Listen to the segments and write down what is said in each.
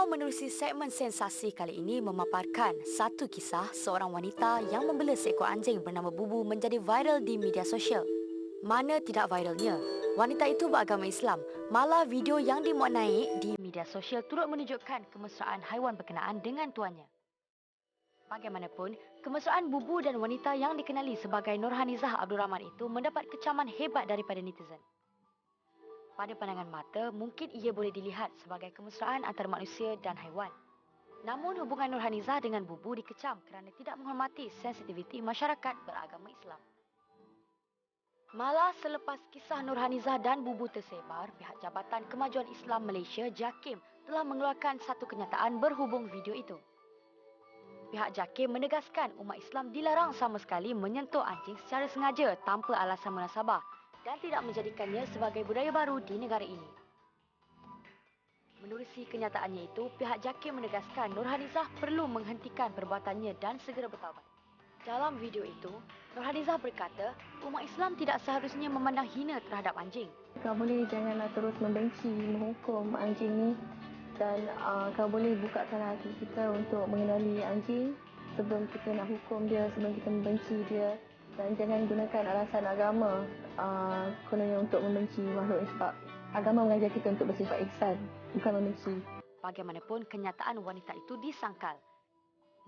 Kita menerusi segmen sensasi kali ini memaparkan satu kisah seorang wanita yang membela seekor anjing bernama Bubu menjadi viral di media sosial. Mana tidak viralnya, wanita itu beragama Islam. Malah video yang dimuat naik di media sosial turut menunjukkan kemesraan haiwan berkenaan dengan tuannya. Bagaimanapun, kemesraan Bubu dan wanita yang dikenali sebagai Nurhanizah Abdul Rahman itu mendapat kecaman hebat daripada netizen. Pada pandangan mata, mungkin ia boleh dilihat sebagai kemesraan antara manusia dan haiwan. Namun, hubungan Nurhanizah dengan Bubu dikecam kerana tidak menghormati sensitiviti masyarakat beragama Islam. Malah selepas kisah Nurhanizah dan Bubu tersebar, pihak Jabatan Kemajuan Islam Malaysia JAKIM telah mengeluarkan satu kenyataan berhubung video itu. Pihak JAKIM menegaskan umat Islam dilarang sama sekali menyentuh anjing secara sengaja tanpa alasan munasabah dan tidak menjadikannya sebagai budaya baru di negara ini. Menerusi kenyataannya itu, pihak JAKIM menegaskan Nurhanizah perlu menghentikan perbuatannya dan segera bertaubat. Dalam video itu, Nurhanizah berkata, umat Islam tidak seharusnya memandang hina terhadap anjing. Kau boleh janganlah terus membenci, menghukum anjing ni dan kau boleh bukakan hati kita untuk mengenali anjing sebelum kita nak hukum dia, sebelum kita membenci dia. Dan jangan gunakan alasan agama kononnya untuk membenci makhluk ni sebab agama mengajar kita untuk bersifat ihsan, bukan membenci. Bagaimanapun, kenyataan wanita itu disangkal.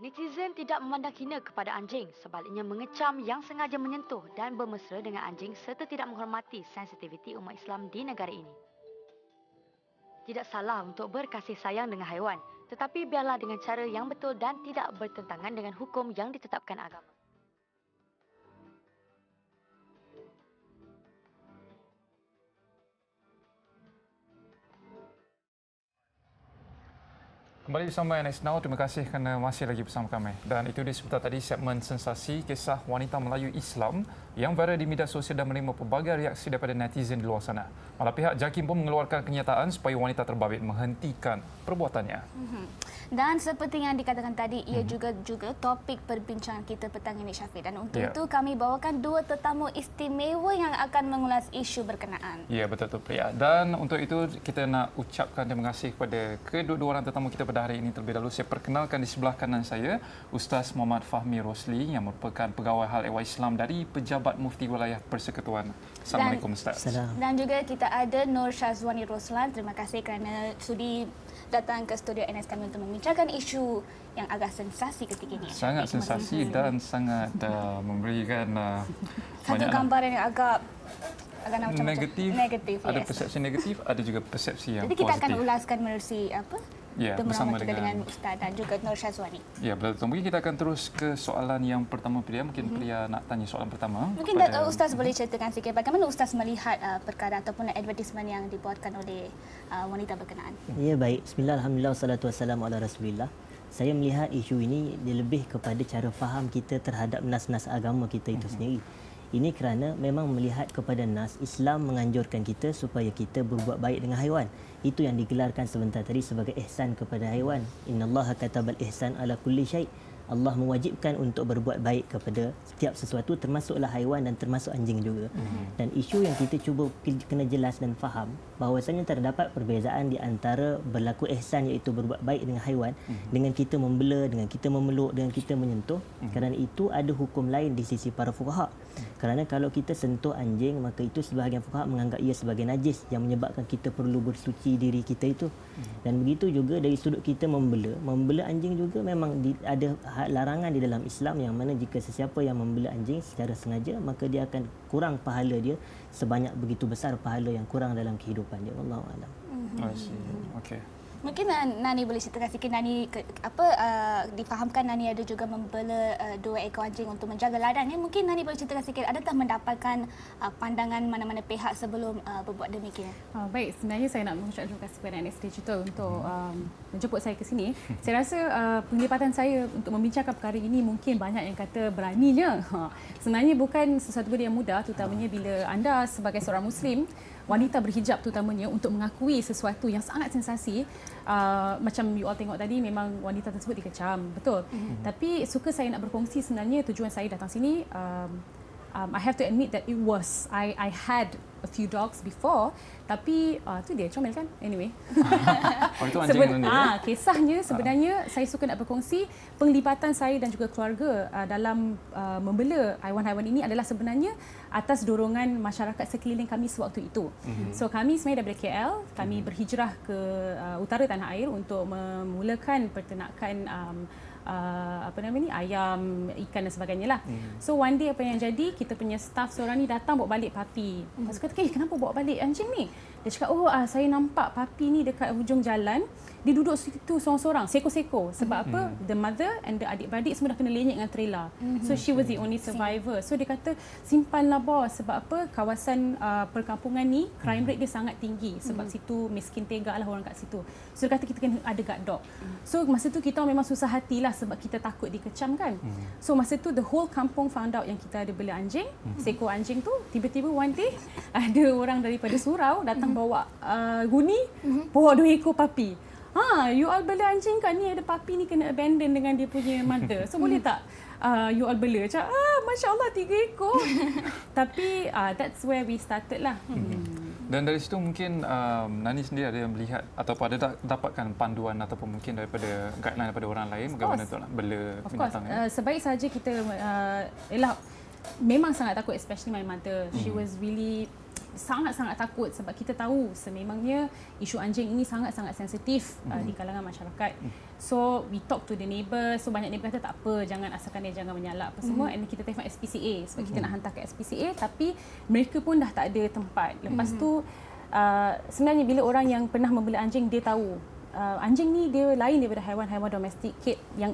Netizen tidak memandang hina kepada anjing, sebaliknya mengecam yang sengaja menyentuh dan bermesra dengan anjing serta tidak menghormati sensitiviti umat Islam di negara ini. Tidak salah untuk berkasih sayang dengan haiwan, tetapi biarlah dengan cara yang betul dan tidak bertentangan dengan hukum yang ditetapkan agama. Kembali bersama NS Now, terima kasih kerana masih lagi bersama kami. Dan itu dia sebentar tadi segmen sensasi kisah wanita Melayu Islam yang viral di media sosial dan menerima pelbagai reaksi daripada netizen di luar sana. Malah pihak JAKIM pun mengeluarkan kenyataan supaya wanita terbabit menghentikan perbuatannya. Dan seperti yang dikatakan tadi, ia juga topik perbincangan kita petang ini, Syafiq. Dan untuk itu kami bawakan dua tetamu istimewa yang akan mengulas isu berkenaan. Ya, betul-betul Priya. Dan untuk itu kita nak ucapkan terima kasih kepada kedua-dua orang tetamu kita pada hari ini. Terlebih dahulu saya perkenalkan di sebelah kanan saya Ustaz Muhammad Fahmi Rosli yang merupakan pegawai hal ehwal Islam dari Pejabat Mufti Wilayah Persekutuan. Assalamualaikum Ustaz. Dan juga kita ada Nur Syazwani Roslan. Terima kasih kerana sudi datang ke studio NS kami untuk membincangkan isu yang agak sensasi ketika ini. Sangat sensasi dan sangat memberikan satu gambaran yang agak negatif. Ada yes. persepsi negatif, ada juga persepsi yang Jadi kita positif. akan ulaskan menerusi bersama dengan Ustaz dan juga Nur Syazwani. Ya, betul. Mungkin kita akan terus ke soalan yang pertama Priya. Mungkin Priya nak tanya soalan pertama. Mungkin Ustaz boleh ceritakan sikit bagaimana Ustaz melihat perkara ataupun advertisement yang dibuatkan oleh wanita berkenaan. Ya, baik. Bismillah, alhamdulillah, wassalatu wassalamu ala rasulillah. Saya melihat isu ini dia lebih kepada cara faham kita terhadap nas-nas agama kita itu sendiri. Ini kerana memang melihat kepada nas, Islam menganjurkan kita supaya kita berbuat baik dengan haiwan. Itu yang digelarkan sebentar tadi sebagai ihsan kepada haiwan. Innallaha katabal ihsan ala kulli syai'. Allah mewajibkan untuk berbuat baik kepada setiap sesuatu termasuklah haiwan dan termasuk anjing juga. Dan isu yang kita cuba kena jelas dan faham bahawasanya terdapat perbezaan di antara berlaku ihsan iaitu berbuat baik dengan haiwan dengan kita membela, dengan kita memeluk, dengan kita menyentuh. Kerana itu ada hukum lain di sisi para fuqaha. Kerana kalau kita sentuh anjing maka itu sebahagian fuqaha menganggap ia sebagai najis yang menyebabkan kita perlu bersuci diri kita itu. Dan begitu juga dari sudut kita membela anjing juga memang ada larangan di dalam Islam yang mana jika sesiapa yang membela anjing secara sengaja maka dia akan kurang pahala dia sebanyak begitu besar pahala yang kurang dalam kehidupan dia. Wallahu a'lam. Okey. Mungkin Nani boleh ceritakan sikit Nani difahamkan Nani ada juga membela 2 ekor anjing untuk menjaga ladang. Mungkin Nani boleh ceritakan sikit adakah mendapatkan pandangan mana-mana pihak sebelum berbuat demikian? Baik, sebenarnya saya nak mengucapkan terima kasih kepada NS Digital untuk menjemput saya ke sini. Saya rasa penglibatan saya untuk membincangkan perkara ini mungkin banyak yang kata beraninya. Sebenarnya bukan sesuatu yang mudah, terutamanya bila anda sebagai seorang Muslim, wanita berhijab terutamanya untuk mengakui sesuatu yang sangat sensasi. Macam you all tengok tadi memang wanita tersebut dikecam, betul. Tapi suka saya nak berkongsi sebenarnya tujuan saya datang sini. I have to admit that I had a few dogs before, tapi tu dia comel kan. Anyway. Oh, itu anjing nanti. Kisahnya sebenarnya saya suka nak berkongsi penglibatan saya dan juga keluarga dalam membela haiwan-haiwan ini adalah sebenarnya atas dorongan masyarakat sekeliling kami sewaktu itu. So kami sebenarnya daripada KL, kami berhijrah ke utara tanah air untuk memulakan peternakan ayam, ikan dan sebagainya lah. So one day apa yang jadi, kita punya staff seorang ni datang bawa balik papi. Lepas tu kata, kenapa bawa balik anjing ni? Dia cakap, saya nampak papi ni dekat hujung jalan, dia duduk situ seorang-seorang, seko-seko. Sebab apa? The mother and the adik-beradik semua dah kena lenyek dengan trailer. So she was the only survivor. So dia kata, simpanlah bos. Sebab apa? Kawasan perkampungan ni, crime rate dia sangat tinggi. Sebab situ miskin tegak lah orang kat situ. So dia kata, kita kena ada guard dog. So masa tu kita memang susah hatilah sebab kita takut dikecam kan. So masa tu the whole kampung found out yang kita ada bela anjing, seekor anjing tu. Tiba-tiba one day ada orang daripada surau datang bawa guni, bawa 2 ekor papi. You all bela anjing kan, ni ada papi ni kena abandon dengan dia punya mother. So boleh tak you all bela? Macam Masya Allah 3 ekor. Tapi that's where we started lah. Dan dari situ mungkin Nani sendiri ada melihat ataupun ada dapatkan panduan ataupun mungkin daripada guideline daripada orang lain bagaimana untuk nak bela binatang ini? Sebaik saja kita memang sangat takut, especially my mother. She was really sangat-sangat takut sebab kita tahu sememangnya isu anjing ini sangat-sangat sensitif di kalangan masyarakat. So we talk to the neighbours. So banyak neighbour kata tak apa, jangan asalkan dia jangan menyalak apa semua. And kita telefon SPCA sebab kita nak hantar ke SPCA, tapi mereka pun dah tak ada tempat. Lepas tu sebenarnya bila orang yang pernah membela anjing, dia tahu anjing ni dia lain daripada haiwan-haiwan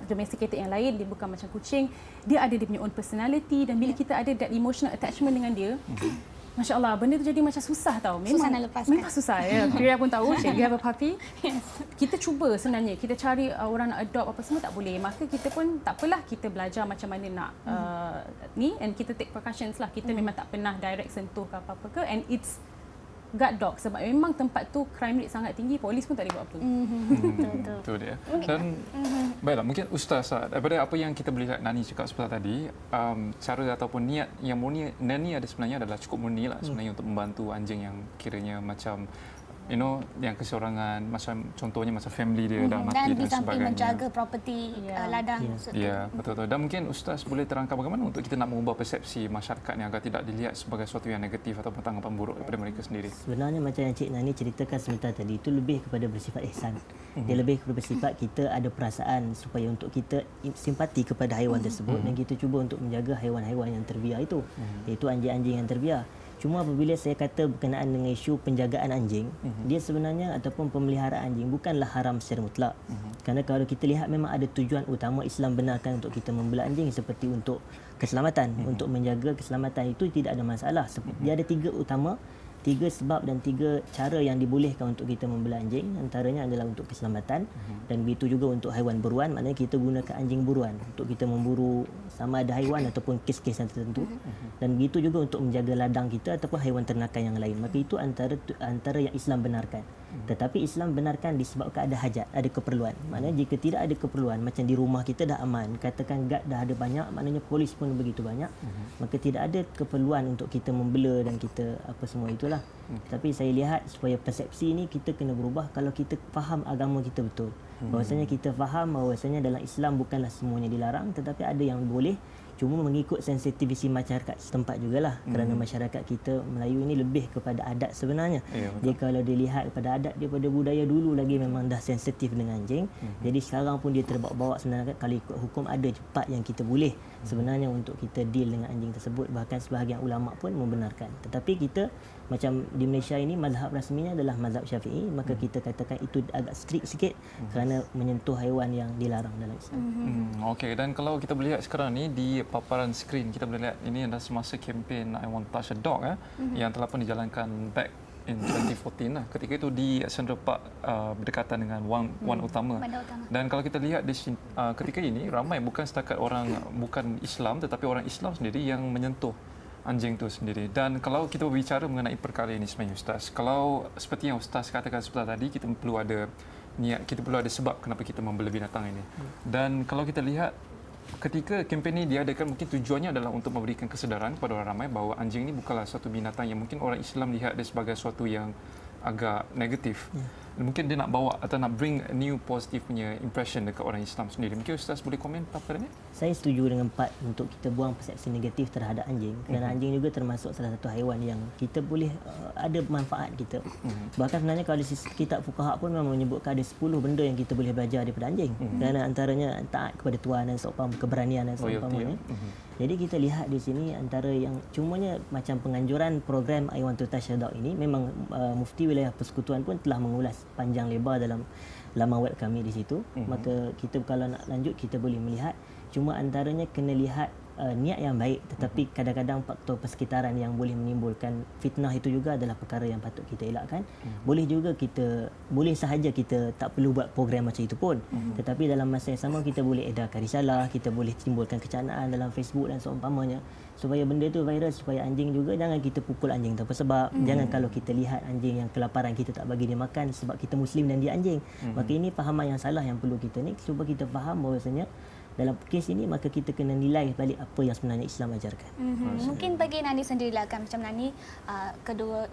domesticated yang lain. Dia bukan macam kucing, dia ada dia punya own personality. Dan bila kita ada that emotional attachment dengan dia, Masya Allah, benda tu jadi macam susah tau. Susah nak lepaskan. Memang susah. Ya. Kira pun tahu, you have a puppy. Kita cuba sebenarnya. Kita cari orang nak adopt apa semua, tak boleh. Maka kita pun tak apalah, kita belajar macam mana nak ni, and kita take precautions lah. Kita memang tak pernah direct sentuh ke apa-apa ke. And it's guard dog sebab memang tempat tu crime rate sangat tinggi, polis pun tak boleh buat apa. Itu dia. Dan baiklah, mungkin Ustaz, daripada apa yang kita boleh lihat Nani cakap sebentar tadi, cara ataupun niat yang murni Nani ada sebenarnya adalah cukup murni lah sebenarnya untuk membantu anjing yang kiranya macam yang keseorangan, macam contohnya macam family dia dah mati dan di samping sebagainya. menjaga property ladang. Ya, betul-betul. Dan mungkin Ustaz boleh terangkan bagaimana untuk kita nak mengubah persepsi masyarakat ni agar tidak dilihat sebagai sesuatu yang negatif ataupun tanggapan buruk daripada mereka sendiri. Sebenarnya macam yang Cik Nani ceritakan sebentar tadi, itu lebih kepada bersifat ihsan. Dia lebih kepada bersifat kita ada perasaan supaya untuk kita simpati kepada haiwan tersebut dan kita cuba untuk menjaga haiwan-haiwan yang terbiar itu, iaitu anjing-anjing yang terbiar. Cuma apabila saya kata berkenaan dengan isu penjagaan anjing, dia sebenarnya ataupun pemeliharaan anjing bukanlah haram secara mutlak. Kerana kalau kita lihat memang ada tujuan utama Islam benarkan untuk kita membela anjing seperti untuk keselamatan, untuk menjaga keselamatan itu tidak ada masalah. Dia ada 3 sebab dan 3 cara yang dibolehkan untuk kita membela anjing. Antaranya adalah untuk keselamatan dan begitu juga untuk haiwan buruan, maknanya kita gunakan anjing buruan untuk kita memburu sama ada haiwan ataupun kes-kes yang tertentu. Dan begitu juga untuk menjaga ladang kita ataupun haiwan ternakan yang lain. Maka itu antara yang Islam benarkan. Tetapi Islam benarkan disebabkan ada hajat, ada keperluan. Maknanya jika tidak ada keperluan, macam di rumah kita dah aman, katakan guard dah ada banyak, maknanya polis pun begitu banyak, maka tidak ada keperluan untuk kita membela dan kita apa semua itulah. Tapi saya lihat supaya persepsi ini kita kena berubah kalau kita faham agama kita betul. Bahawasanya kita faham bahawasanya dalam Islam bukanlah semuanya dilarang, tetapi ada yang boleh. Cuma mengikut sensitiviti masyarakat setempat jugalah, kerana masyarakat kita Melayu ini lebih kepada adat sebenarnya. Dia kalau dilihat kepada adat daripada budaya dulu lagi memang dah sensitif dengan anjing. Jadi sekarang pun dia terbawa-bawa sebenarnya kalau ikut hukum ada cepat yang kita boleh sebenarnya untuk kita deal dengan anjing tersebut. Bahkan sebahagian ulama pun membenarkan. Tetapi kita macam di Malaysia ini mazhab rasminya adalah mazhab Syafi'i, maka kita katakan itu agak strict sikit kerana menyentuh haiwan yang dilarang dalam Islam. Okey, dan kalau kita melihat sekarang ni di paparan skrin, kita boleh lihat ini adalah semasa kempen I Want Touch a Dog yang telah pun dijalankan back in 2014 lah. Ketika itu di Central Park berdekatan dengan Wan Utama. Dan kalau kita lihat di ketika ini ramai bukan setakat orang bukan Islam tetapi orang Islam sendiri yang menyentuh anjing itu sendiri. Dan kalau kita berbicara mengenai perkara ini sebenarnya Ustaz, kalau seperti yang Ustaz katakan sebentar tadi, kita perlu ada niat, kita perlu ada sebab kenapa kita membela binatang ini. Dan kalau kita lihat ketika kempen ini diadakan mungkin tujuannya adalah untuk memberikan kesedaran kepada orang ramai bahawa anjing ini bukanlah satu binatang yang mungkin orang Islam lihat dia sebagai sesuatu yang agak negatif. Mungkin dia nak bawa atau nak bring a new positive punya impression dekat orang Islam sendiri. Mungkin Ustaz boleh komen apa perkara ni? Saya setuju dengan part untuk kita buang persepsi negatif terhadap anjing. Kerana anjing juga termasuk salah satu haiwan yang kita boleh ada manfaat kita. Bahkan sebenarnya kalau di sisi kitab fuqaha pun memang menyebutkan ada 10 benda yang kita boleh belajar daripada anjing. Kerana antaranya taat kepada tuan dan seumpama, keberanian dan seumpamanya. Jadi kita lihat di sini antara yang cumanya macam penganjuran program I Want to Touch a Dog ini memang Mufti Wilayah Persekutuan pun telah mengulas panjang lebar dalam laman web kami di situ. Maka kita kalau nak lanjut kita boleh melihat, cuma antaranya kena lihat niat yang baik, tetapi kadang-kadang faktor persekitaran yang boleh menimbulkan fitnah itu juga adalah perkara yang patut kita elakkan. Boleh juga kita, boleh sahaja kita tak perlu buat program macam itu pun, tetapi dalam masa yang sama kita boleh edarkan risalah, kita boleh timbulkan kecanaan dalam Facebook dan seumpamanya, supaya benda itu viral, supaya anjing juga jangan kita pukul anjing tanpa sebab. Jangan kalau kita lihat anjing yang kelaparan kita tak bagi dia makan sebab kita Muslim dan dia anjing. Maka ini fahaman yang salah yang perlu kita ni, cuba kita faham bahawasanya dalam kes ini maka kita kena nilai balik apa yang sebenarnya Islam ajarkan. Mungkin bagi Nani sendirilah kan, macam Nani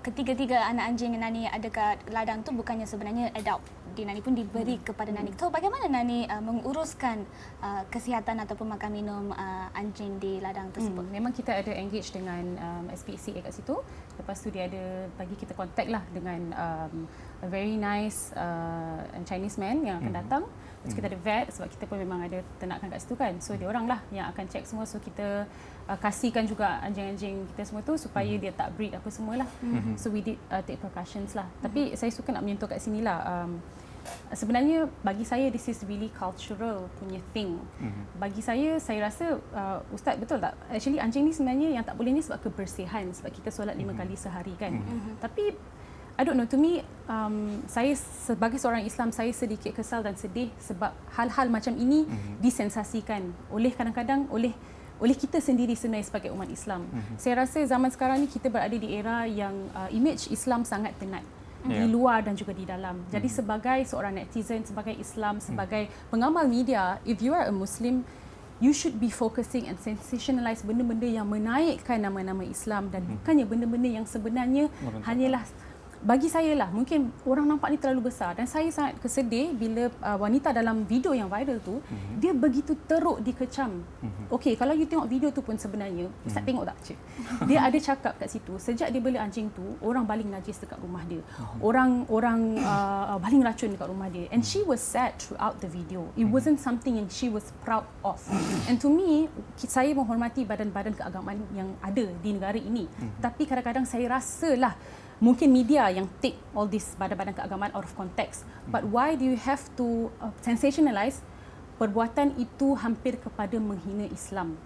ketiga-tiga anak anjing yang Nani ada kat ladang tu bukannya sebenarnya adopt. Nani pun diberi kepada Nani. So bagaimana Nani menguruskan kesihatan ataupun makan minum anjing di ladang tersebut? Memang kita ada engage dengan SPCA kat situ. Lepas tu dia ada bagi kita contact lah dengan a very nice Chinese man yang akan datang. Lepas kita ada vet sebab kita pun memang ada ternakan kat situ kan. So dia orang lah yang akan check semua. So kita kasihkan juga anjing-anjing kita semua tu supaya dia tak breed apa semualah. So we did take precautions lah. Tapi saya suka nak menyentuh kat sini lah. Sebenarnya bagi saya this is really cultural punya thing. Bagi saya rasa Ustaz betul tak? Actually anjing ni sebenarnya yang tak boleh ni sebab kebersihan. Sebab kita solat 5 kali sehari kan. Tapi I don't know, to me, saya sebagai seorang Islam, saya sedikit kesal dan sedih sebab hal-hal macam ini disensasikan oleh kadang-kadang oleh kita sendiri sebenarnya sebagai umat Islam. Saya rasa zaman sekarang ni kita berada di era yang image Islam sangat penat. Di luar dan juga di dalam. Jadi sebagai seorang netizen, sebagai Islam, sebagai pengamal media, if you are a Muslim, you should be focusing and sensationalize benda-benda yang menaikkan nama-nama Islam dan bukannya benda-benda yang sebenarnya hanyalah, bagi saya lah, mungkin orang nampak ni terlalu besar dan saya sangat kesedih bila wanita dalam video yang viral tu dia begitu teruk dikecam. Okey, kalau you tengok video tu pun sebenarnya Ustaz tengok tak cik? Dia ada cakap kat situ, sejak dia bela anjing tu, orang baling najis dekat rumah dia. Orang baling racun dekat rumah dia. And she was sad throughout the video. It wasn't something yang she was proud of. And to me, saya menghormati badan-badan keagamaan yang ada di negara ini. Tapi kadang-kadang saya rasalah mungkin media yang take all this badan-badan keagamaan out of context. But why do you have to sensationalize perbuatan itu hampir kepada menghina Islam?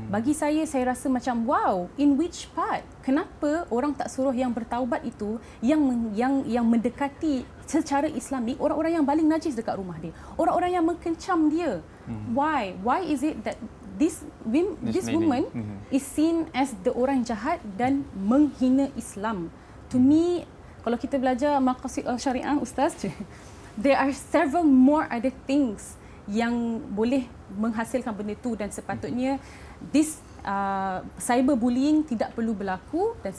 Bagi saya rasa macam wow, in which part? Kenapa orang tak suruh yang bertaubat itu yang mendekati secara Islamik orang-orang yang baling najis dekat rumah dia, orang-orang yang mengkencam dia? Why is it that this woman is seen as the orang jahat dan menghina Islam? To me, kalau kita belajar maqasid syariah, Ustaz, there are several more other things yang boleh menghasilkan benda tu dan sepatutnya this cyberbullying tidak perlu berlaku dan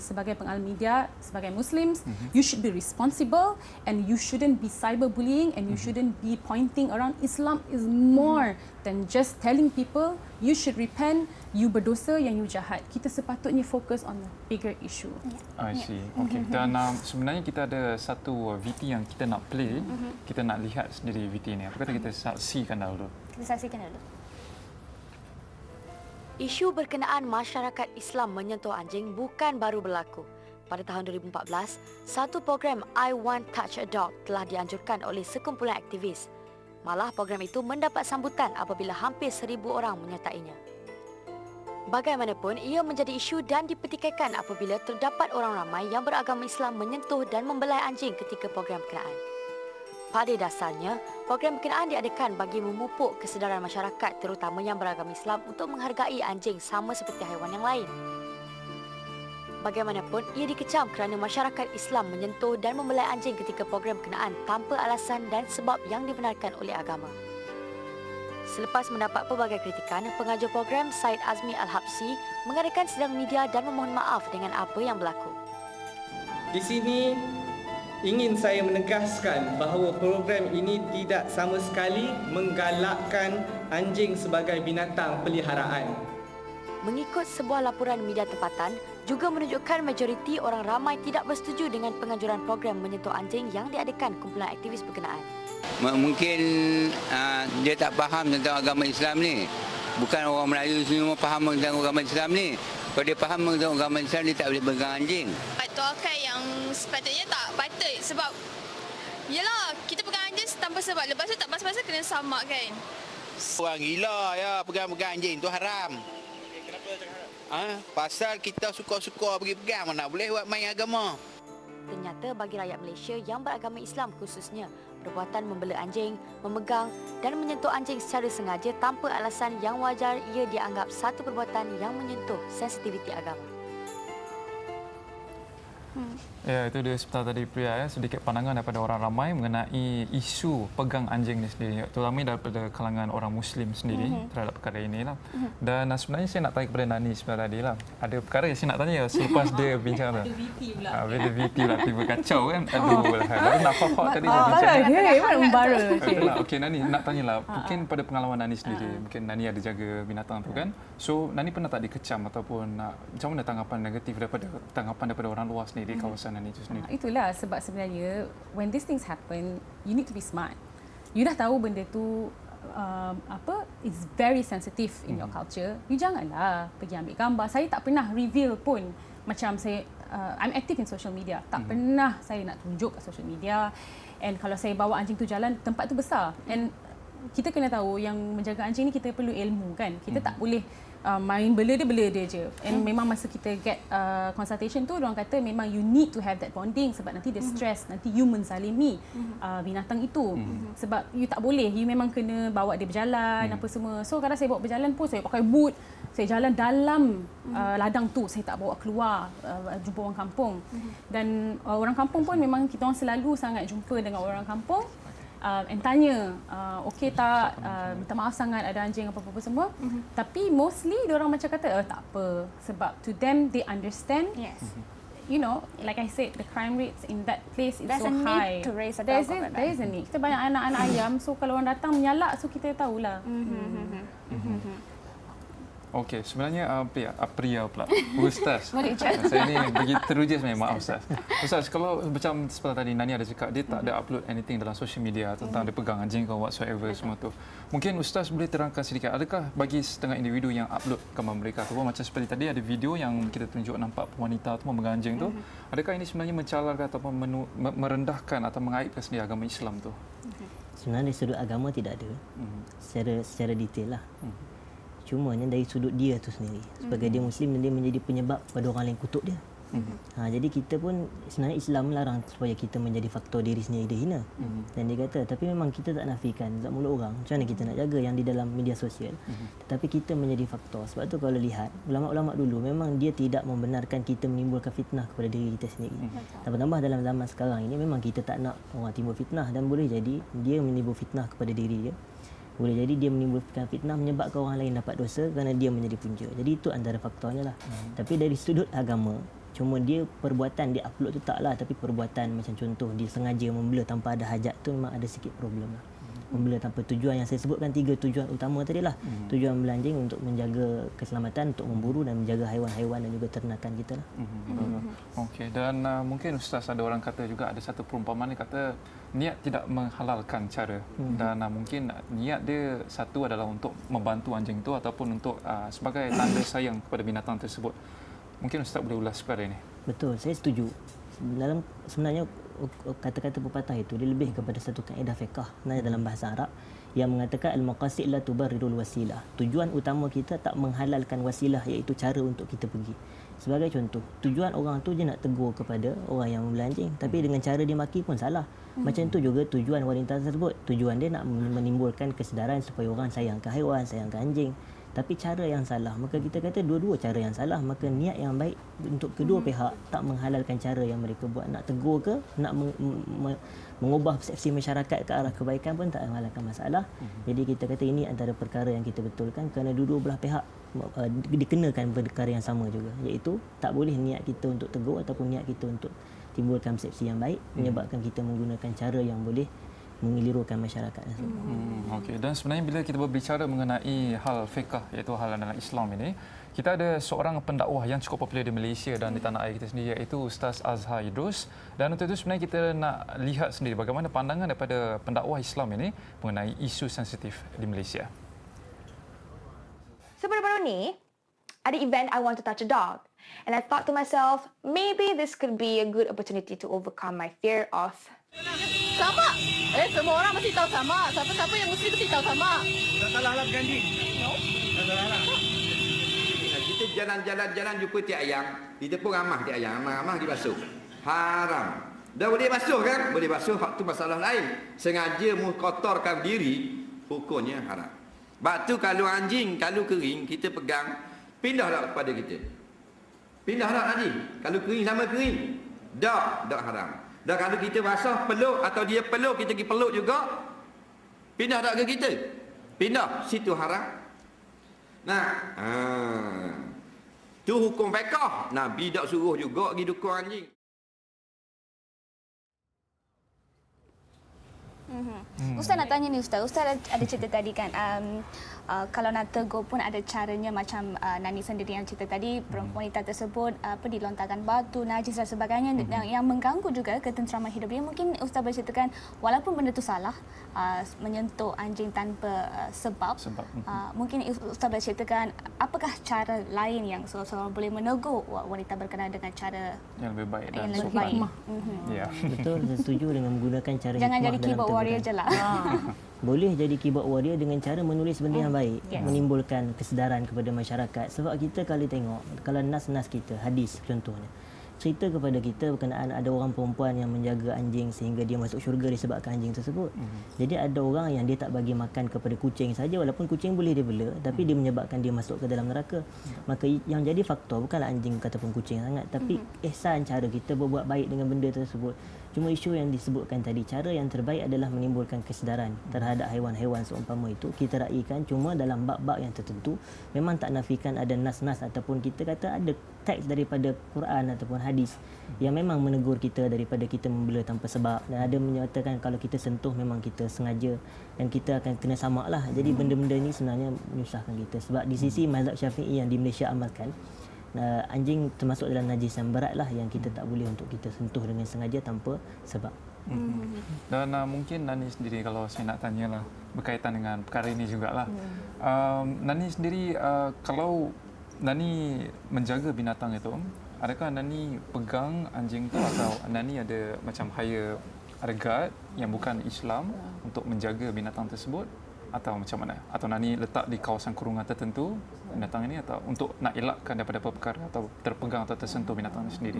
sebagai pengamal media, sebagai Muslims, you should be responsible and you shouldn't be cyberbullying and you shouldn't be pointing around. Islam is more than just telling people you should repent, you berdosa, yang you jahat. Kita sepatutnya fokus on the bigger issue. I see. Okay. Dan sebenarnya kita ada satu VT yang kita nak play. Kita nak lihat sendiri VT ni. Apa kata kita saksikan dahulu? Kita saksikan dulu. Isu berkenaan masyarakat Islam menyentuh anjing bukan baru berlaku. Pada tahun 2014, satu program I Want Touch a Dog telah dianjurkan oleh sekumpulan aktivis. Malah program itu mendapat sambutan apabila hampir 1,000 orang menyertainya. Bagaimanapun, ia menjadi isu dan dipertikaikan apabila terdapat orang ramai yang beragama Islam menyentuh dan membelai anjing ketika program berkenaan. Pada dasarnya, program berkenaan diadakan bagi memupuk kesedaran masyarakat terutama yang beragama Islam untuk menghargai anjing sama seperti haiwan yang lain. Bagaimanapun, ia dikecam kerana masyarakat Islam menyentuh dan membelai anjing ketika program berkenaan tanpa alasan dan sebab yang dibenarkan oleh agama. Selepas mendapat pelbagai kritikan, pengajar program Syed Azmi Al-Habsi mengadakan sidang media dan memohon maaf dengan apa yang berlaku. Di sini ingin saya menegaskan bahawa program ini tidak sama sekali menggalakkan anjing sebagai binatang peliharaan. Mengikut sebuah laporan media tempatan, juga menunjukkan majoriti orang ramai tidak bersetuju dengan penganjuran program menyentuh anjing yang diadakan kumpulan aktivis berkenaan. Mungkin dia tak faham tentang agama Islam ni. Bukan orang Melayu semua faham tentang agama Islam ni. Kalau dia faham tentang agama Islam, dia tak boleh pegang anjing. Tuakai yang sepatutnya tak patut sebab yelah, kita pegang anjing tanpa sebab. Lepas tu tak pasal-pasal kena samak kan. Orang gila ya pegang-pegang anjing tu haram. Kenapa cakap haram? Pasal kita suka-suka pergi pegang, mana boleh buat main agama. Ternyata bagi rakyat Malaysia yang beragama Islam khususnya, perbuatan membela anjing, memegang dan menyentuh anjing secara sengaja tanpa alasan yang wajar ia dianggap satu perbuatan yang menyentuh sensitiviti agama. Ya, itu dia sebentar tadi Priya, sedikit pandangan daripada orang ramai mengenai isu pegang anjing ni sendiri, terutama daripada kalangan orang Muslim sendiri terhadap perkara ini lah. Dan sebenarnya saya nak tanya kepada Nani sebentar tadi lah. Ada perkara yang saya nak tanya selepas dia bincang tu. Ada VP pula tiba kacau kan. Aduh lah. Baru nak faham tadi dia bincang. Mana membara. Okey Nani, nak tanyalah. Mungkin pada pengalaman Nani sendiri, mungkin Nani ada jaga binatang tu kan. So Nani pernah tak dikecam ataupun macam mana tanggapan negatif daripada orang luar sendiri kawasan Nani itu sendiri? Itulah sebab sebenarnya when these things happen, you need to be smart. You dah tahu benda tu it's very sensitive in your culture. You janganlah pergi ambil gambar. Saya tak pernah reveal pun macam saya I'm active in social media. Tak pernah saya nak tunjuk kat social media. And kalau saya bawa anjing tu jalan, tempat tu besar. And kita kena tahu yang menjaga anjing ni kita perlu ilmu kan. Kita tak boleh main bela dia je. And memang masa kita get consultation tu, orang kata memang you need to have that bonding sebab nanti dia stress, nanti you menzalimi binatang itu. Sebab you tak boleh, you memang kena bawa dia berjalan apa semua. So kadang saya bawa berjalan pun saya pakai boot, saya jalan dalam ladang tu, saya tak bawa keluar jumpa orang kampung. Dan orang kampung pun memang kita orang selalu sangat jumpa dengan orang kampung. And tanya, okey tak, minta maaf sangat ada anjing apa-apa semua. Tapi mostly diorang macam kata, tak apa. Sebab to them, they understand. Yes. You know, like I said, the crime rates in that place is There's so a need high. to raise a There dog. is a need. Kita banyak anak-anak ayam, so kalau orang datang menyalak, so kita tahulah. Okey, sebenarnya Priya pula. Ustaz. Saya ni begitu teruja sebenarnya, maaf Ustaz. Ustaz, kalau macam seperti tadi Nani ada cakap, dia tak ada upload anything dalam social media tentang dia pegang anjing ke whatsoever semua tu. Mungkin Ustaz boleh terangkan sedikit, adakah bagi setengah individu yang upload gambar mereka ataupun macam seperti tadi ada video yang kita tunjuk nampak wanita tu memegang anjing tu, adakah ini sebenarnya mencalarkan ataupun merendahkan atau mengaibkan sendiri agama Islam tu? Sebenarnya dari sudut agama tidak ada. Secara detail lah. Cumanya dari sudut dia tu sendiri, sebagai dia Muslim, dia menjadi penyebab pada orang lain kutuk dia. Jadi kita pun sebenarnya Islam melarang supaya kita menjadi faktor diri sendiri dia hina. Dan dia kata, tapi memang kita tak nafikan tak mulut orang. Macam mana kita nak jaga yang di dalam media sosial? Tetapi kita menjadi faktor. Sebab tu kalau lihat ulama-ulama dulu memang dia tidak membenarkan kita menimbulkan fitnah kepada diri kita sendiri. Tambah-tambah dalam zaman sekarang ini memang kita tak nak orang timbul fitnah, dan boleh jadi dia menimbul fitnah kepada diri dia. Boleh jadi dia menimbulkan fitnah menyebabkan orang lain dapat dosa kerana dia menjadi punca. Jadi itu antara faktornya lah. Tapi dari sudut agama, cuma dia perbuatan dia upload tu taklah, tapi perbuatan macam contoh dia sengaja membela tanpa ada hajat tu memang ada sikit problem lah. Membela tanpa tujuan yang saya sebutkan 3 tujuan utama tadi lah. Tujuan belanjing untuk menjaga keselamatan, untuk memburu dan menjaga haiwan-haiwan dan juga ternakan kita lah. Okey, dan mungkin Ustaz ada orang kata juga, ada satu perumpamaan dia kata niat tidak menghalalkan cara. Dan mungkin niat dia satu adalah untuk membantu anjing itu ataupun untuk sebagai tanda sayang kepada binatang tersebut. Mungkin Ustaz boleh ulas perkara ini. Betul, saya setuju. Sebenarnya kata-kata pepatah itu dia lebih kepada satu kaedah fiqh dalam bahasa Arab yang mengatakan al-maqasid la tubarrirul wasilah. Tujuan utama kita tak menghalalkan wasilah, iaitu cara untuk kita pergi. Sebagai contoh, tujuan orang tu je nak tegur kepada orang yang membela anjing, tapi dengan cara dia maki pun salah. Macam tu juga tujuan wanita tersebut. Tujuan dia nak menimbulkan kesedaran supaya orang sayangkan haiwan, sayangkan anjing. tapi cara yang salah. Maka kita kata dua-dua cara yang salah. Maka niat yang baik untuk kedua pihak tak menghalalkan cara yang mereka buat. Nak tegur ke, nak mengubah persepsi masyarakat ke arah kebaikan pun tak menghalalkan masalah. Jadi kita kata ini antara perkara yang kita betulkan kerana dua-dua belah pihak dikenakan perkara yang sama juga, iaitu tak boleh niat kita untuk tegur ataupun niat kita untuk timbulkan persepsi yang baik menyebabkan kita menggunakan cara yang boleh mengelirukan masyarakat. Okey, dan sebenarnya bila kita berbicara mengenai hal fiqh, iaitu hal dalam Islam ini, kita ada seorang pendakwah yang cukup popular di Malaysia dan di tanah air kita sendiri, iaitu Ustaz Azhar Idrus. Dan untuk itu sebenarnya kita nak lihat sendiri bagaimana pandangan daripada pendakwah Islam ini mengenai isu sensitif di Malaysia. So baru-baru ni, ada event I want to touch a dog. And I thought to myself, maybe this could be a good opportunity to overcome my fear of... Sama. Semua orang mesti tahu sama. Siapa-siapa yang Muslim mesti tahu sama. Tak salah lah berganti. No. Tak salah lah. Kita jalan-jalan jumpa tiak ayam. Kita pun ramah tiak ayam. Ramah dibasuh. Haram. Dah boleh basuh kan? Boleh basuh. Hak tu masalah lain. Sengaja mengkotorkan diri, hukumnya haram. Sebab tu kalau anjing, kalau kering, kita pegang, pindahlah kepada kita. Pindahlah anjing. Kalau kering sama kering. Tak haram. Dan kalau kita basah peluk atau dia peluk, kita pergi peluk juga, pindah tak ke kita? Pindah, situ haram. Nah, tu hukum fiqh. Nabi tak suruh juga pergi dukung anjing. Ustaz nak tanya ni Ustaz ada cerita tadi kan, kalau nak tegur pun ada caranya, macam Nani sendiri yang cerita tadi, wanita tersebut dilontarkan batu, najis dan sebagainya yang mengganggu juga ketenteraman hidup dia. Mungkin Ustaz berceritakan walaupun benda itu salah, menyentuh anjing tanpa sebab. Mungkin Ustaz berceritakan apakah cara lain yang seorang boleh menegur wanita berkenaan dengan cara yang lebih baik dan lebih sopan. Ya. Betul, saya setuju dengan menggunakan cara jangan hikmah jadi dalam keyboard warrior je lah. Boleh jadi keyboard warrior dengan cara menulis benda yang baik, menimbulkan kesedaran kepada masyarakat. Sebab kita kalau tengok, kalau nas-nas kita, hadis contohnya, cerita kepada kita berkenaan ada orang perempuan yang menjaga anjing sehingga dia masuk syurga disebabkan anjing tersebut. Jadi ada orang yang dia tak bagi makan kepada kucing saja, walaupun kucing boleh dia bela, tapi dia menyebabkan dia masuk ke dalam neraka. Maka yang jadi faktor bukanlah anjing ataupun kucing sangat, tapi ihsan cara kita berbuat baik dengan benda tersebut. Cuma isu yang disebutkan tadi, cara yang terbaik adalah menimbulkan kesedaran terhadap haiwan-haiwan seumpama itu. Kita raikan cuma dalam bab-bab yang tertentu. Memang tak nafikan ada nas-nas ataupun kita kata ada teks daripada Quran ataupun hadis yang memang menegur kita daripada kita membela tanpa sebab. Dan ada menyatakan kalau kita sentuh memang kita sengaja dan kita akan kena samak lah. Jadi benda-benda ni sebenarnya menyusahkan kita. Sebab di sisi mazhab Syafi'i yang di Malaysia amalkan, anjing termasuk dalam najis yang berat lah yang kita tak boleh untuk kita sentuh dengan sengaja tanpa sebab. Dan mungkin Nani sendiri, kalau saya nak tanyalah berkaitan dengan perkara ini jugalah. Nani sendiri, kalau Nani menjaga binatang itu, adakah Nani pegang anjing tu atau Nani ada macam hire, ada guard yang bukan Islam untuk menjaga binatang tersebut? Atau macam mana? Atau Nani letak di kawasan kurungan tertentu binatang ini, atau untuk nak elakkan daripada perkara atau terpegang atau tersentuh binatang ini sendiri?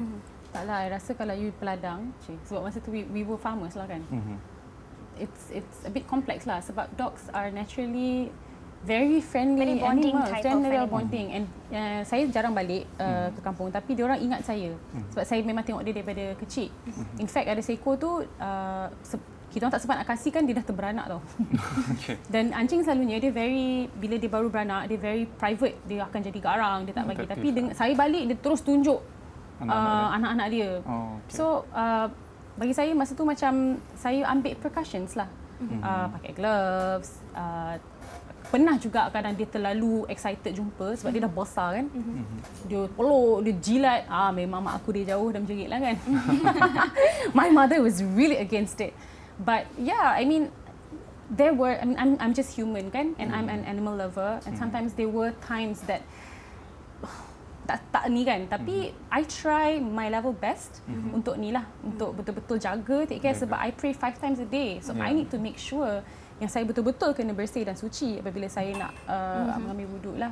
Taklah, I rasa kalau you peladang, sebab masa tu we were farmers lah kan. It's a bit complex lah sebab dogs are naturally very friendly animals, general bonding. And saya jarang balik ke kampung, tapi dia orang ingat saya sebab saya memang tengok dia daripada kecil. In fact ada seekor tu kita orang tak sempat nak kasih kan, dia dah terberanak tau. Dan anjing selalunya dia bila dia baru beranak, dia very private, dia akan jadi garang, dia tak bagi. Tapi saya balik, dia terus tunjuk anak-anak dia. So bagi saya masa tu macam saya ambil precautions lah. Pakai gloves, pernah juga kadang dia terlalu excited jumpa sebab dia dah besar kan. Dia peluk, dia jilat. Memang mak aku dia jauh dah menjerit lah kan. My mother was really against it. But yeah, I mean, I'm just human kan, and I'm an animal lover, and sometimes there were times that tak ni kan, tapi I try my level best untuk ni lah, untuk betul-betul jaga, take care, sebab I pray 5 times a day, so I need to make sure yang saya betul-betul kena bersih dan suci apabila saya nak mengambil wuduk lah.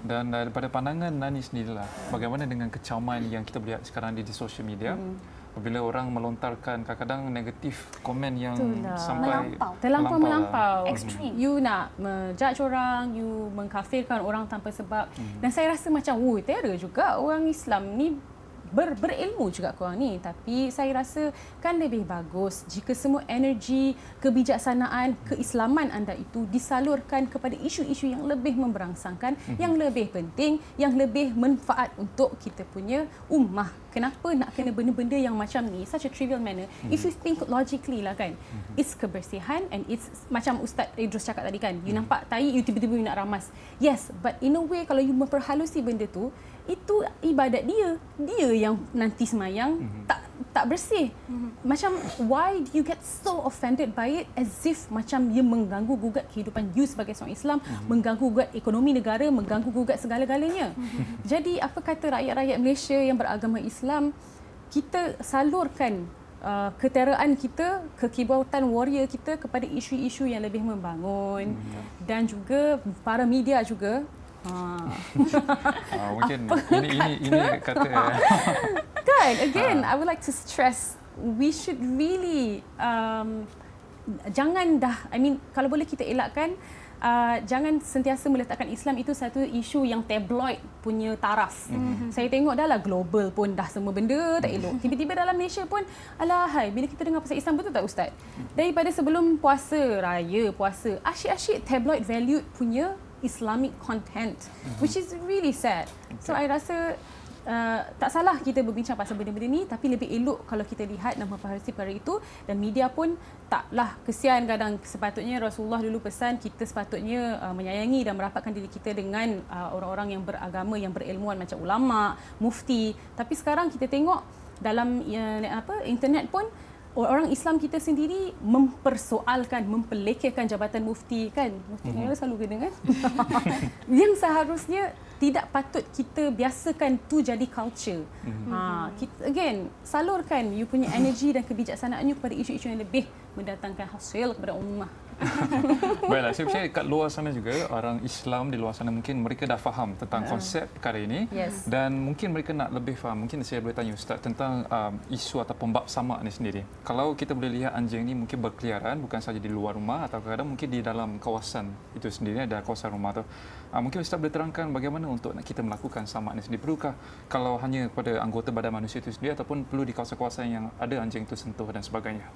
Dan daripada pandangan Nani sendirilah, bagaimana dengan kecaman yang kita lihat sekarang di sosial media? Apabila orang melontarkan kadang-kadang negatif komen yang Itulah. sampai Melampau. Extreme. You nak menjudge orang, you mengkafirkan orang tanpa sebab. Dan saya rasa macam, terror juga orang Islam ni berilmu juga korang ni. Tapi saya rasa kan lebih bagus jika semua energi, kebijaksanaan, keislaman anda itu disalurkan kepada isu-isu yang lebih memberangsangkan, yang lebih penting, yang lebih manfaat untuk kita punya ummah. Kenapa nak kena benda-benda yang macam ni, such a trivial manner? If you think logically lah kan, it's kebersihan and it's macam Ustaz Idrus cakap tadi kan, you nampak tai, you tiba-tiba you nak ramas. Yes, but in a way kalau you memperhalusi benda tu, itu ibadat dia yang nanti semayang tak bersih. Macam why do you get so offended by it as if macam ia mengganggu gugat kehidupan you sebagai seorang Islam, mengganggu gugat ekonomi negara, mengganggu gugat segala-galanya. Jadi apa kata rakyat-rakyat Malaysia yang beragama Islam, kita salurkan keteraan kita, kekibautan warrior kita kepada isu-isu yang lebih membangun, dan juga para media juga. Mungkin ini kata kan, again I would like to stress we should really jangan kalau boleh kita elakkan, jangan sentiasa meletakkan Islam itu satu isu yang tabloid punya taraf. Saya tengok dah lah global pun dah semua benda tak elok. Tiba-tiba dalam Malaysia pun alahai, bila kita dengar pasal Islam, betul tak Ustaz? Daripada sebelum raya puasa, asyik-asyik tabloid valued punya Islamic content, which is really sad. So I rasa tak salah kita berbincang pasal benda-benda ni, tapi lebih elok kalau kita lihat dan memperhatikan perkara itu, dan media pun taklah kesian kadang. Sepatutnya Rasulullah dulu pesan kita sepatutnya menyayangi dan merapatkan diri kita dengan orang-orang yang beragama, yang berilmuan macam ulama, mufti. Tapi sekarang kita tengok dalam internet pun orang Islam kita sendiri mempersoalkan, mempelekehkan jabatan mufti kan. Mufti ni selalu kena kan. Yang seharusnya tidak patut kita biasakan tu jadi culture. Again, salurkan you punya energi dan kebijaksanaan you kepada isu-isu yang lebih mendatangkan hasil kepada ummah. Baiklah, saya percaya kat luar sana juga orang Islam di luar sana mungkin mereka dah faham tentang konsep perkara ini, dan mungkin mereka nak lebih faham. Mungkin saya boleh tanya Ustaz tentang isu ataupun bab samak ni sendiri. Kalau kita boleh lihat anjing ni mungkin berkeliaran bukan saja di luar rumah atau kadang-kadang mungkin di dalam kawasan itu sendiri, ada kawasan rumah tu. Mungkin Ustaz boleh terangkan bagaimana untuk kita melakukan samak ni sendiri. Perlukah kalau hanya pada anggota badan manusia itu sendiri ataupun perlu di kawasan-kawasan yang ada anjing itu sentuh dan sebagainya?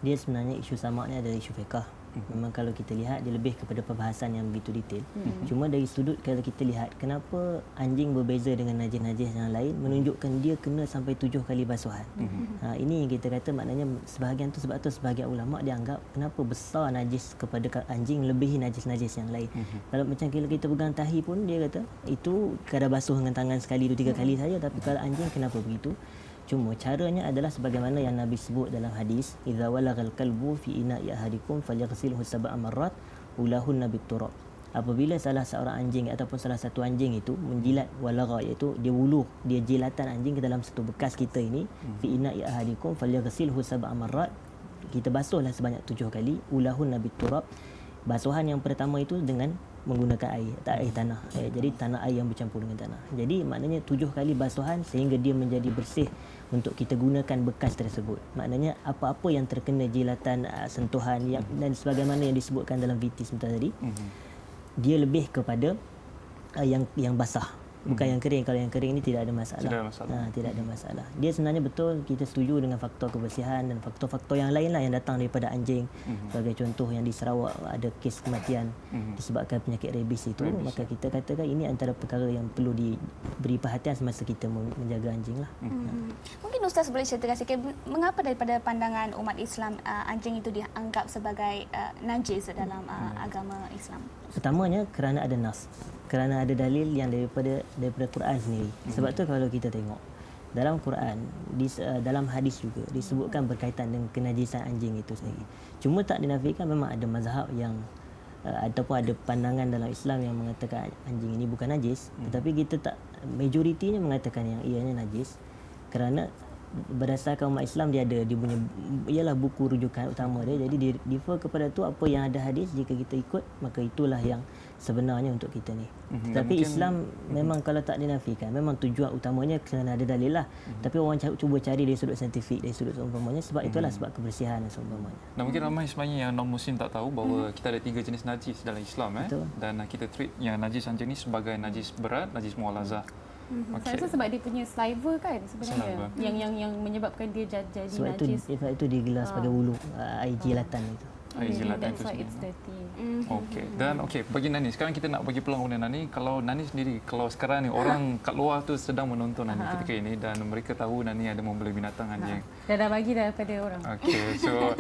Dia sebenarnya isu samak ni adalah isu fiqah. Memang kalau kita lihat dia lebih kepada perbahasan yang begitu detail. Cuma dari sudut kalau kita lihat kenapa anjing berbeza dengan najis-najis yang lain, menunjukkan dia kena sampai 7 kali basuhan. Ini yang kita kata maknanya sebahagian tu, sebab tu sebahagian ulama dia anggap kenapa besar najis kepada anjing lebihi najis-najis yang lain. Kalau macam kita pegang tahi pun dia kata itu kadar basuh dengan tangan sekali 2-3 kali saja, tapi kalau anjing kenapa begitu? Cuma caranya adalah sebagaimana yang Nabi sebut dalam hadis, idza walagal kalbu fi ina'i ahadikum falyaghsilhu sab'a marrat ulahunna bit-turab. Apabila salah seorang anjing ataupun salah satu anjing itu menjilat walagha, iaitu dia wuluh, dia jilatan anjing ke dalam satu bekas kita ini, fi ina'i ahadikum falyaghsilhu sab'a marrat, kita basuhlah sebanyak 7 kali, ulahunna bit-turab. Basuhan yang pertama itu dengan menggunakan air, tak air tanah. Jadi tanah air yang bercampur dengan tanah. Jadi maknanya 7 kali basuhan sehingga dia menjadi bersih untuk kita gunakan bekas tersebut. Maknanya apa-apa yang terkena jilatan, sentuhan yang, dan sebagaimana yang disebutkan dalam VT sebentar tadi, dia lebih kepada yang basah. Bukan yang kering. Kalau yang kering ini tidak ada masalah. Tidak ada masalah. Dia sebenarnya betul kita setuju dengan faktor kebersihan dan faktor-faktor yang lain lah yang datang daripada anjing. Sebagai contoh yang di Sarawak ada kes kematian disebabkan penyakit rabies itu. Maka kita katakan ini antara perkara yang perlu diberi perhatian semasa kita menjaga anjing lah. Mungkin Ustaz boleh ceritakan sikit mengapa daripada pandangan umat Islam anjing itu dianggap sebagai najis dalam agama Islam? Pertamanya kerana ada nas. Kerana ada dalil yang daripada Quran sendiri. Sebab tu kalau kita tengok dalam Quran, dalam hadis juga disebutkan berkaitan dengan kenajisan anjing itu sendiri. Cuma tak dinafikan memang ada mazhab yang ataupun ada pandangan dalam Islam yang mengatakan anjing ini bukan najis, tetapi kita tak, majoritinya mengatakan yang ianya najis kerana berdasarkan umat Islam dia punya ialah buku rujukan utama dia, jadi dia defer kepada tu apa yang ada hadis. Jika kita ikut maka itulah yang sebenarnya untuk kita ni. mungkin- Tapi Islam memang kalau tak dinafikan, memang tujuan utamanya kerana ada dalil lah. Tapi orang cuba cari dari sudut saintifik, dari sudut seumpamanya, sebab itulah sebab kebersihan dan seumpamanya. Dan mungkin ramai sebenarnya yang non-Muslim tak tahu bahawa kita ada 3 jenis najis dalam Islam. Betul. Dan kita treat yang najis anjing ni sebagai najis berat, najis mughallazah. Saya rasa sebab dia punya saliva kan sebenarnya Saliva. yang menyebabkan dia jadi Sebab itu, najis. sebab itu digelar sebagai wulu, air jilatan itu. Air jilatan That's itu why it's sebenarnya. dirty. Okey. Dan bagi Nani, sekarang kita nak bagi peluang kepada Nani. Kalau Nani sendiri, kalau sekarang ni orang kat luar tu sedang menonton Nani ketika ini dan mereka tahu Nani ada membeli binatang anjing. Dah bagi daripada orang. Okey. So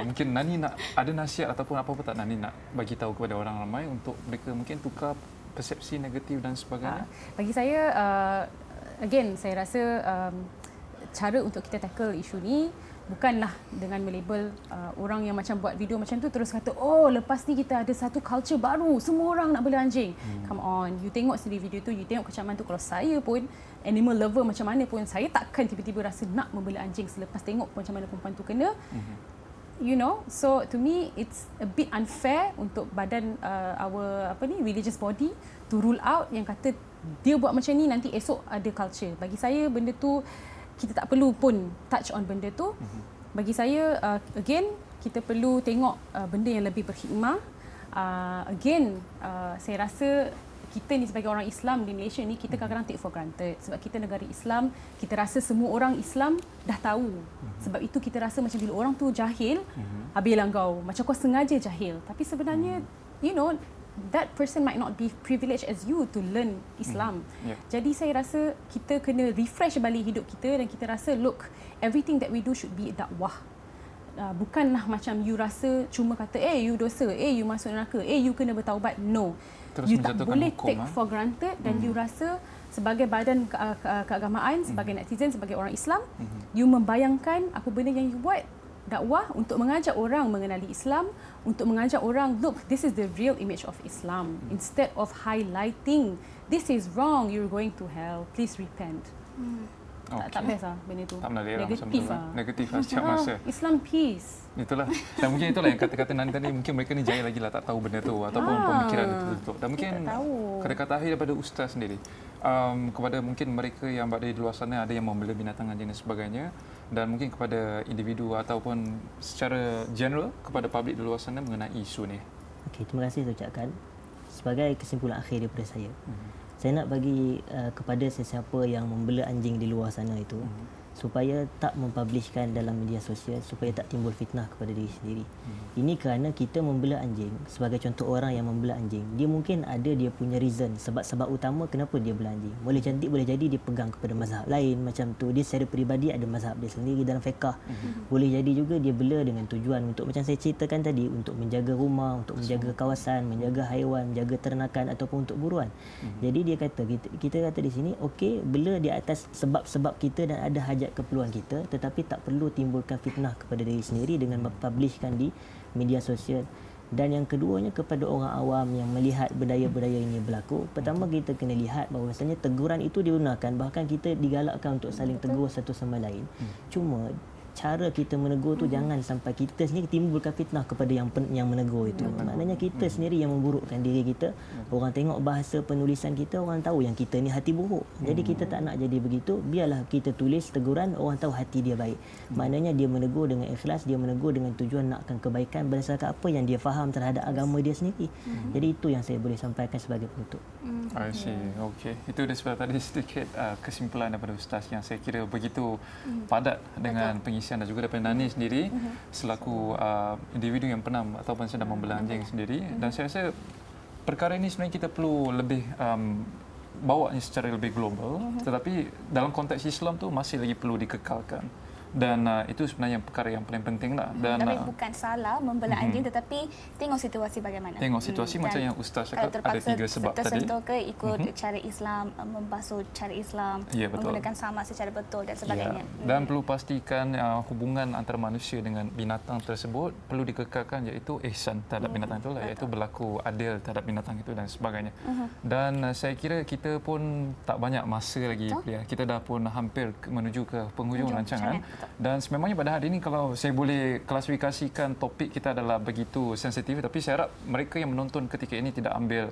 mungkin Nani nak ada nasihat ataupun apa-apa tak Nani nak bagi tahu kepada orang ramai untuk mereka mungkin tukar persepsi negatif dan sebagainya. Bagi saya, again, saya rasa cara untuk kita tackle isu ni bukanlah dengan melabel orang yang macam buat video macam tu terus kata, oh lepas ni kita ada satu culture baru, semua orang nak bela anjing. Come on, you tengok sendiri video tu, you tengok kecaman tu. Kalau saya pun animal lover macam mana pun, saya takkan tiba-tiba rasa nak membela anjing selepas tengok macam mana perempuan tu kena. You know, so to me it's a bit unfair untuk badan our religious body to rule out yang kata dia buat macam ni nanti esok ada culture. Bagi saya benda tu kita tak perlu pun touch on benda tu. Bagi saya again kita perlu tengok benda yang lebih berhikmah. Saya rasa kita ni sebagai orang Islam di Malaysia ni, kita kadang-kadang take for granted. Sebab kita negara Islam, kita rasa semua orang Islam dah tahu. Sebab itu kita rasa macam bila orang tu jahil, habislah kau. Macam kau sengaja jahil. Tapi sebenarnya, you know, that person might not be privileged as you to learn Islam. Jadi saya rasa kita kena refresh balik hidup kita dan kita rasa, look, everything that we do should be dakwah. Bukanlah macam you rasa cuma kata, you dosa, you masuk neraka, you kena bertaubat. No. Terus You tak menjatuhkan boleh hukum, take for granted dan you rasa sebagai badan keagamaan, sebagai netizen, sebagai orang Islam, you membayangkan apa benda yang you buat dakwah untuk mengajak orang mengenali Islam, untuk mengajak orang, look, this is the real image of Islam, instead of highlighting this is wrong, you're going to hell, please repent. Tak best lah benda tu. Tak menarik lah Negatif masa lah. Negatif lah setiap masa. Islam peace. Itulah. Dan mungkin itulah yang kata-kata Nani tadi, mungkin mereka ni jahil lagi lah, tak tahu benda tu ataupun pemikiran itu betul. Dan mungkin kata-kata akhir daripada Ustaz sendiri. Kepada mungkin mereka yang berada di luar sana, ada yang membela binatang anjing dan sebagainya, dan mungkin kepada individu ataupun secara general kepada publik di luar sana mengenai isu ni. Okey, terima kasih saya ucapkan. Sebagai kesimpulan akhir daripada saya nak bagi kepada sesiapa yang membela anjing di luar sana itu, supaya tak mempublishkan dalam media sosial, supaya tak timbul fitnah kepada diri sendiri. Ini kerana kita membela anjing, sebagai contoh orang yang membela anjing, dia mungkin ada dia punya reason, sebab-sebab utama kenapa dia bela anjing. Boleh jadi dia pegang kepada mazhab lain macam tu, dia secara peribadi ada mazhab dia sendiri dalam fiqh. Boleh jadi juga dia bela dengan tujuan untuk, macam saya ceritakan tadi, untuk menjaga rumah, untuk menjaga kawasan, menjaga haiwan, menjaga ternakan ataupun untuk buruan. Jadi dia kata, kita kata di sini, okey, bela di atas sebab-sebab kita dan ada hajat keperluan kita, tetapi tak perlu timbulkan fitnah kepada diri sendiri dengan mempublishkan di media sosial. Dan yang keduanya, kepada orang awam yang melihat berdaya-berdaya ini berlaku, pertama kita kena lihat bahawasanya teguran itu digunakan, bahkan kita digalakkan untuk saling tegur satu sama lain. Cuma cara kita menegur tu jangan sampai kita sendiri timbulkan fitnah kepada yang menegur itu. Maknanya kita sendiri yang memburukkan diri kita. Orang tengok bahasa penulisan kita, orang tahu yang kita ni hati buruk. Jadi kita tak nak jadi begitu. Biarlah kita tulis teguran, orang tahu hati dia baik. Maknanya dia menegur dengan ikhlas, dia menegur dengan tujuan nakkan kebaikan berdasarkan apa yang dia faham terhadap agama dia sendiri. Jadi itu yang saya boleh sampaikan sebagai penutup. I see. Okey. Itu dia sebab tadi sedikit kesimpulan daripada Ustaz yang saya kira begitu padat dengan pengisian dan juga daripada Nani sendiri selaku individu yang pernah ataupun sedang membela anjing sendiri. Dan saya rasa perkara ini sebenarnya kita perlu lebih bawanya secara lebih global, tetapi dalam konteks Islam tu masih lagi perlu dikekalkan. Dan itu sebenarnya perkara yang paling penting lah. Dan tapi bukan salah membela anjing, tetapi tengok situasi bagaimana. Tengok situasi macam yang Ustaz cakap, ada 3 sebab tadi. Tersentuh ke ikut cara Islam, membasuh cara Islam, menggunakan sama secara betul dan sebagainya. Dan perlu pastikan hubungan antara manusia dengan binatang tersebut perlu dikekalkan, iaitu ihsan terhadap binatang itu, iaitu berlaku adil terhadap binatang itu dan sebagainya. Dan saya kira kita pun tak banyak masa lagi. Kita dah pun hampir menuju ke penghujung rancangan. Dan sememangnya pada hari ini kalau saya boleh klasifikasikan topik kita adalah begitu sensitif, tapi saya harap mereka yang menonton ketika ini tidak ambil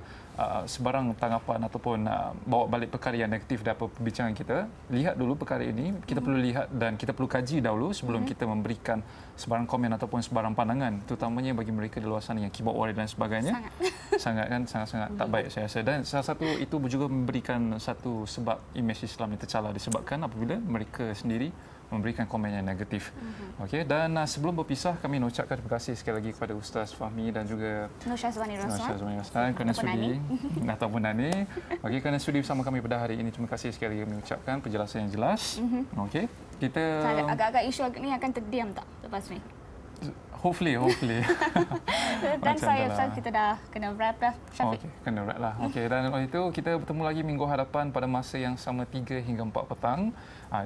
sebarang tanggapan ataupun bawa balik perkara yang negatif dari perbincangan kita. Lihat dulu perkara ini, kita perlu lihat dan kita perlu kaji dahulu sebelum kita memberikan sebarang komen ataupun sebarang pandangan, terutamanya bagi mereka di luar sana yang keyboard warrior dan sebagainya. Sangat-sangat tak baik saya rasa. Dan salah satu itu juga memberikan satu sebab imej Islam yang tercela disebabkan apabila mereka sendiri memberikan komen yang negatif. Okey, dan sebelum berpisah kami nak ucapkan terima kasih sekali lagi kepada Ustaz Fahmi dan juga Nur Syazwani Raslan kerana sudi ataupun Nani. Okey, kerana sudi bersama kami pada hari ini. Terima kasih sekali lagi kami ucapkan penjelasan yang jelas. Okey, kita agak-agak isu ni akan terdiam tak lepas ni? Hopefully. Dan saya rasa kita dah kena wrap dah, Syafiq. Okey, kena wrap lah. Okey, dan oleh itu kita bertemu lagi minggu hadapan pada masa yang sama 3 hingga 4 petang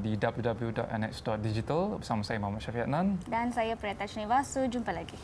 di www.nx.digital bersama saya Muhammad Syafiq Adnan dan saya Priyata Srinivasu. Jumpa lagi.